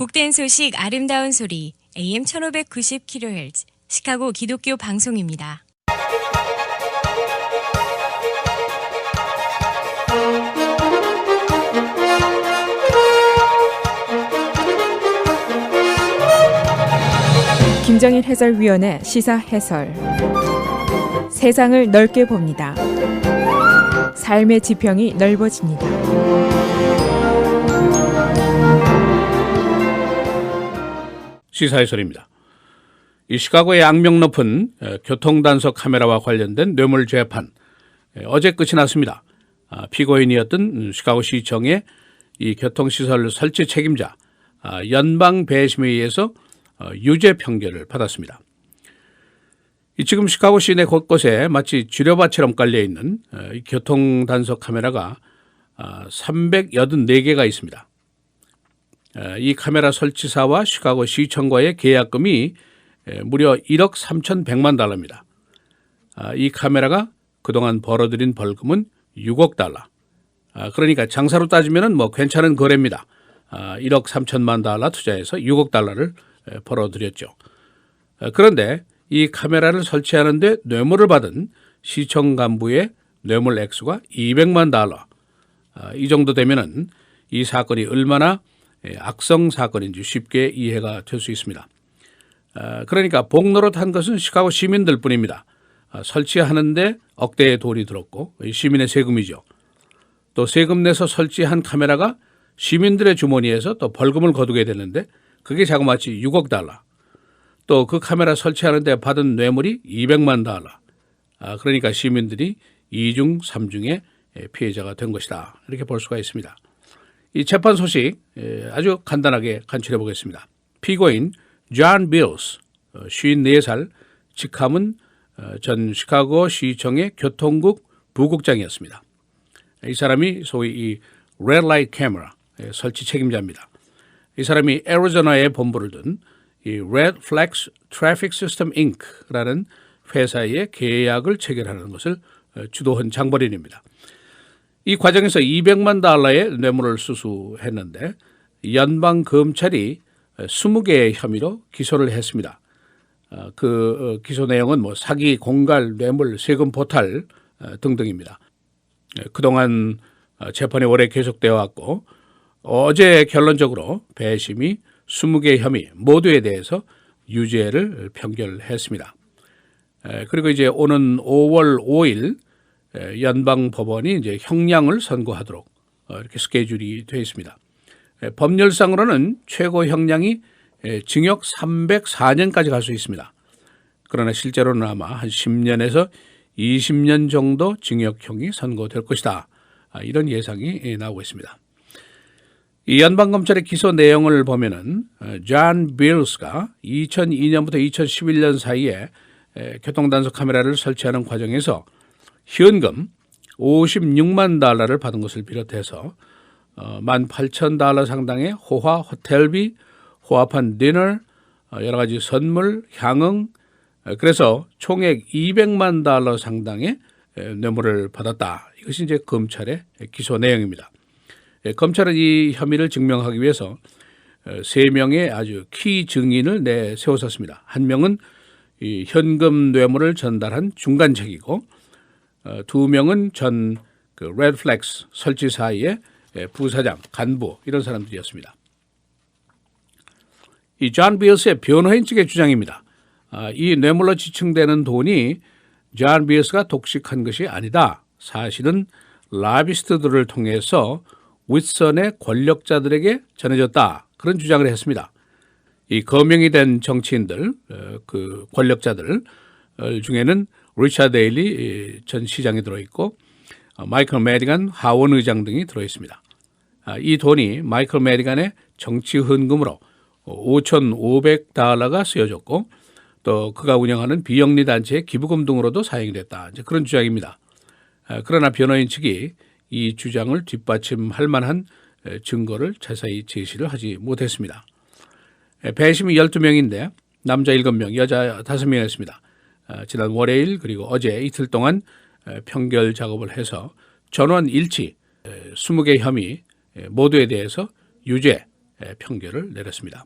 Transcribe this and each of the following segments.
복된 소식 아름다운 소리 AM 1590kHz 시카고 기독교 방송입니다. 김정일 해설위원의 시사 해설. 세상을 넓게 봅니다. 삶의 지평이 넓어집니다. 시사 해설입니다. 이 시카고의 악명 높은 교통단속 카메라와 관련된 뇌물 재판, 어제 끝이 났습니다. 피고인이었던 시카고시청의 이 교통시설 설치 책임자 연방 배심에 의해서 유죄 판결을 받았습니다. 지금 시카고 시내 곳곳에 마치 쥐려밭처럼 깔려있는 교통단속 카메라가 384개가 있습니다. 이 카메라 설치사와 시카고 시청과의 계약금이 무려 1억 3,100만 달러입니다. 이 카메라가 그동안 벌어들인 벌금은 6억 달러. 그러니까 장사로 따지면 뭐 괜찮은 거래입니다. 1억 3천만 달러 투자해서 6억 달러를 벌어들였죠. 그런데 이 카메라를 설치하는데 뇌물을 받은 시청 간부의 뇌물 액수가 200만 달러. 이 정도 되면은 이 사건이 얼마나 악성 사건인지 쉽게 이해가 될 수 있습니다. 그러니까 복노릇한 것은 시카고 시민들 뿐입니다. 설치하는데 억대의 돈이 들었고 시민의 세금이죠. 또 세금 내서 설치한 카메라가 시민들의 주머니에서 또 벌금을 거두게 되는데 그게 자그마치 6억 달러. 또 그 카메라 설치하는데 받은 뇌물이 200만 달러. 그러니까 시민들이 2중 3중의 피해자가 된 것이다. 이렇게 볼 수가 있습니다. 이 재판 소식 아주 간단하게 간추려 보겠습니다. 피고인 존 빌스, 54살, 직함은 전 시카고 시청의 교통국 부국장이었습니다. 이 사람이 소위 이 Red Light Camera 설치 책임자입니다. 이 사람이 애리조나에 본부를 둔 이 Red Flags Traffic System Inc.라는 회사의 계약을 체결하는 것을 주도한 장본인입니다. 이 과정에서 200만 달러의 뇌물을 수수했는데 연방 검찰이 20개의 혐의로 기소를 했습니다. 그 기소 내용은 뭐 사기, 공갈, 뇌물, 세금 포탈 등등입니다. 그동안 재판이 오래 계속되어 왔고 어제 결론적으로 배심이 20개 혐의 모두에 대해서 유죄를 판결했습니다. 그리고 이제 오는 5월 5일 연방 법원이 이제 형량을 선고하도록 이렇게 스케줄이 되어 있습니다. 법률상으로는 최고 형량이 징역 304년까지 갈 수 있습니다. 그러나 실제로는 아마 한 10년에서 20년 정도 징역형이 선고될 것이다. 이런 예상이 나오고 있습니다. 이 연방검찰의 기소 내용을 보면은 존 빌스가 2002년부터 2011년 사이에 교통단속 카메라를 설치하는 과정에서 현금 56만 달러를 받은 것을 비롯해서 18,000달러 상당의 호화 호텔비, 호합한 디너, 여러 가지 선물, 향응, 그래서 총액 200만 달러 상당의 뇌물을 받았다. 이것이 이제 검찰의 기소 내용입니다. 검찰은 이 혐의를 증명하기 위해서 3명의 아주 키 증인을 내세웠습니다. 한 명은 이 현금 뇌물을 전달한 중간책이고 2명은 전 그 레드 플렉스 설치사의 부사장, 간부 이런 사람들이었습니다. 이 존 빌스의 변호인 측의 주장입니다. 이 뇌물로 지칭되는 돈이 존 빌스가 독식한 것이 아니다. 사실은 라비스트들을 통해서 윗선의 권력자들에게 전해졌다. 그런 주장을 했습니다. 이 거명이 된 정치인들, 그 권력자들 중에는 리차드 데일리 전 시장이 들어있고 마이클 매디건 하원 의장 등이 들어있습니다. 이 돈이 마이클 매디건의 정치 헌금으로 5,500달러가 쓰여졌고 또 그가 운영하는 비영리 단체의 기부금 등으로도 사용이 됐다. 이제 그런 주장입니다. 그러나 변호인 측이 이 주장을 뒷받침할 만한 증거를 자세히 제시를 하지 못했습니다. 배심이 12명인데 남자 7명, 여자 5명이었습니다. 지난 월요일 그리고 어제 이틀 동안 평결 작업을 해서 전원 일치 20개 혐의 모두에 대해서 유죄 평결을 내렸습니다.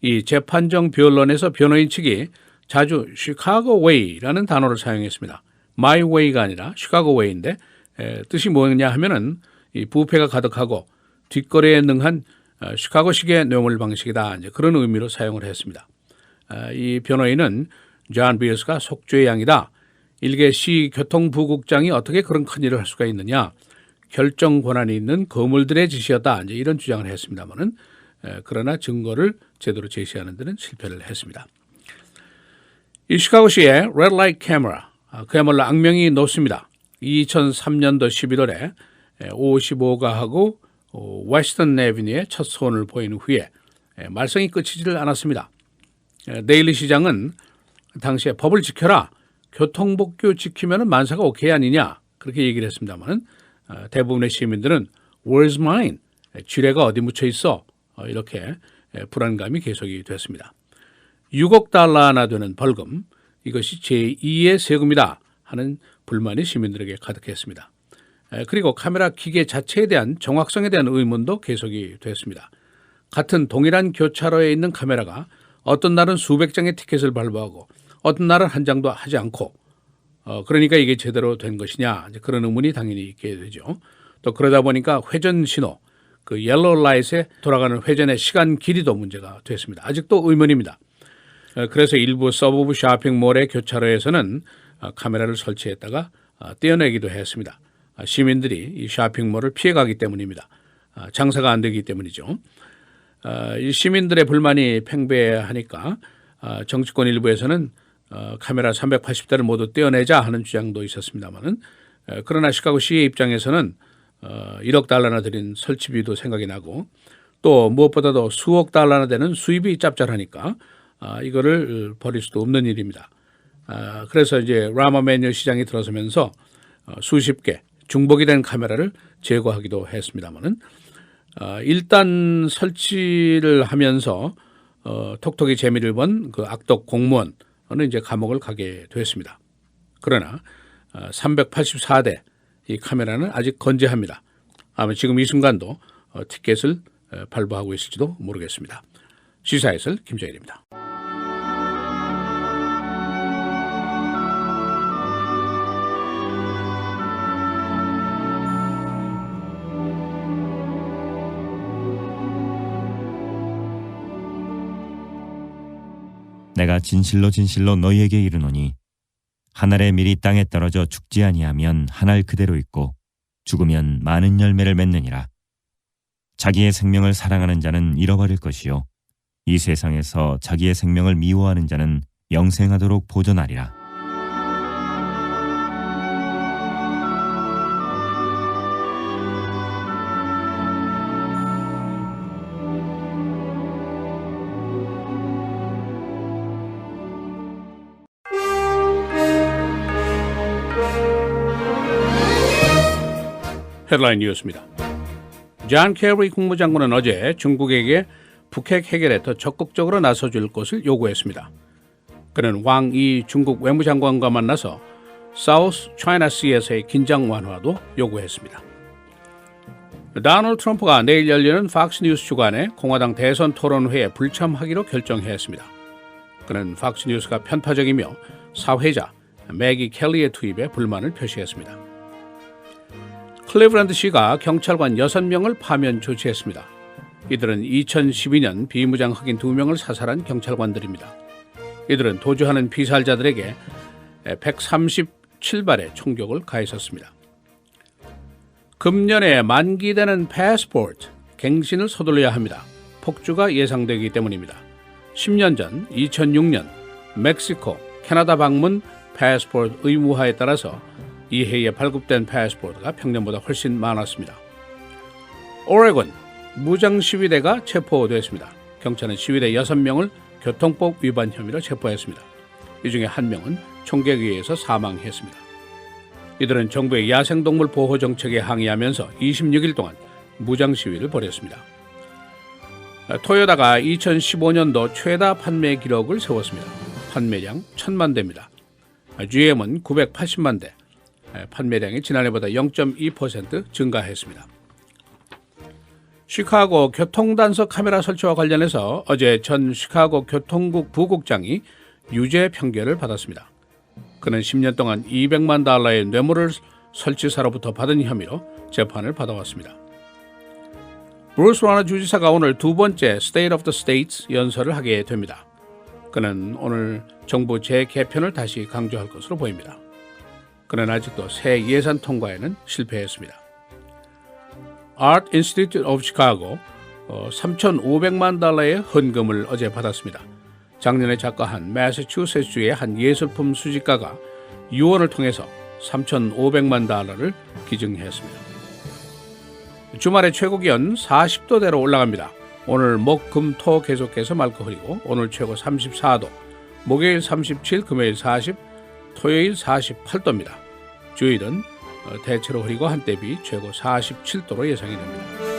이 재판정 변론에서 변호인 측이 자주 시카고 웨이라는 단어를 사용했습니다. My Way가 아니라 시카고 웨이인데 뜻이 뭐냐 하면은 이 부패가 가득하고 뒷거래에 능한 시카고식의 뇌물 방식이다. 이제 그런 의미로 사용을 했습니다. 이 변호인은 존 비어스가 속죄의 양이다. 일개 시 교통부국장이 어떻게 그런 큰 일을 할 수가 있느냐. 결정 권한이 있는 거물들의 짓이었다. 이제 이런 주장을 했습니다만은 그러나 증거를 제대로 제시하는 데는 실패를 했습니다. 이 시카고시의 Red Light Camera 그야말로 악명이 높습니다. 2003년도 11월에 55가하고 웨스턴 애비뉴에 첫 손을 보인 후에 말썽이 끝이지를 않았습니다. 데일리 시장은 당시에 법을 지켜라. 교통법규 지키면 만사가 오케이 아니냐. 그렇게 얘기를 했습니다만 대부분의 시민들은 Where's mine? 쥐레가 어디 묻혀 있어? 이렇게 불안감이 계속이 됐습니다. 6억 달러나 되는 벌금, 이것이 제2의 세금이다 하는 불만이 시민들에게 가득했습니다. 그리고 카메라 기계 자체에 대한 정확성에 대한 의문도 계속이 됐습니다. 같은 동일한 교차로에 있는 카메라가 어떤 날은 수백 장의 티켓을 발부하고 어떤 날은 한 장도 하지 않고 그러니까 이게 제대로 된 것이냐 그런 의문이 당연히 있게 되죠. 또 그러다 보니까 회전 신호, 그 옐로우 라이트에 돌아가는 회전의 시간 길이도 문제가 됐습니다. 아직도 의문입니다. 그래서 일부 서버브 쇼핑몰의 교차로에서는 카메라를 설치했다가 떼어내기도 했습니다. 시민들이 이 쇼핑몰을 피해가기 때문입니다. 장사가 안 되기 때문이죠. 이 시민들의 불만이 팽배하니까 정치권 일부에서는 카메라 380대를 모두 떼어내자 하는 주장도 있었습니다만은 그러나 시카고시의 입장에서는 1억 달러나 들인 설치비도 생각이 나고 또 무엇보다도 수억 달러나 되는 수입이 짭짤하니까 이거를 버릴 수도 없는 일입니다. 그래서 이제 라마 매뉴얼 시장이 들어서면서 수십 개 중복이 된 카메라를 제거하기도 했습니다만은 일단 설치를 하면서 톡톡이 재미를 본 그 악덕 공무원은 이제 감옥을 가게 됐습니다. 그러나 384대 이 카메라는 아직 건재합니다. 아마 지금 이 순간도 티켓을 발부하고 있을지도 모르겠습니다. 시사해설 김정일입니다. 내가 진실로 진실로 너희에게 이르노니 한 알의 밀이 땅에 떨어져 죽지 아니하면 한 알 그대로 있고 죽으면 많은 열매를 맺느니라. 자기의 생명을 사랑하는 자는 잃어버릴 것이요 이 세상에서 자기의 생명을 미워하는 자는 영생하도록 보존하리라. 헤드라인 뉴스입니다. 존 케리 국무장관은 어제 중국에게 북핵 해결에 더 적극적으로 나서줄 것을 요구했습니다. 그는 왕이 중국 외무장관과 만나서 사우스 차이나 씨에서의 긴장 완화도 요구했습니다. 도널드 트럼프가 내일 열리는 팍스뉴스 주간에 공화당 대선 토론회에 불참하기로 결정했습니다. 그는 팍스뉴스가 편파적이며 사회자 매기 켈리의 투입에 불만을 표시했습니다. 클리브랜드시가 경찰관 6명을 파면 조치했습니다. 이들은 2012년 비무장 흑인 2명을 사살한 경찰관들입니다. 이들은 도주하는 피살자들에게 137발의 총격을 가했었습니다. 금년에 만기되는 패스포트, 갱신을 서둘러야 합니다. 폭주가 예상되기 때문입니다. 10년 전 2006년 멕시코, 캐나다 방문 패스포트 의무화에 따라서 이 해에 발급된 패스포트가 평년보다 훨씬 많았습니다. 오레곤 무장시위대가 체포됐습니다. 경찰은 시위대 6명을 교통법 위반 혐의로 체포했습니다. 이 중에 1명은 총격에 의해서 사망했습니다. 이들은 정부의 야생동물 보호 정책에 항의하면서 26일 동안 무장시위를 벌였습니다. 토요다가 2015년도 최다 판매 기록을 세웠습니다. 판매량 1000만 대입니다. GM은 980만 대. 판매량이 지난해보다 0.2% 증가했습니다. 시카고 교통단속 카메라 설치와 관련해서 어제 전 시카고 교통국 부국장이 유죄 판결을 받았습니다. 그는 10년 동안 200만 달러의 뇌물을 설치사로부터 받은 혐의로 재판을 받아왔습니다. 브루스 와너 주지사가 오늘 두 번째 State of the States 연설을 하게 됩니다. 그는 오늘 정부 재개편을 다시 강조할 것으로 보입니다. 그는 아직도 새 예산 통과에는 실패했습니다. Art Institute of Chicago 3,500만 달러의 헌금을 어제 받았습니다. 작년에 작가한 매사추세츠주의 한 예술품 수집가가 유언을 통해서 3,500만 달러를 기증했습니다. 주말에 최고기온 40도대로 올라갑니다. 오늘 목, 금, 토 계속해서 맑고 흐리고 오늘 최고 34도, 목요일 37, 금요일 40, 토요일 48도입니다. 주일은 대체로 흐리고 한때 비 최고 47도로 예상이 됩니다.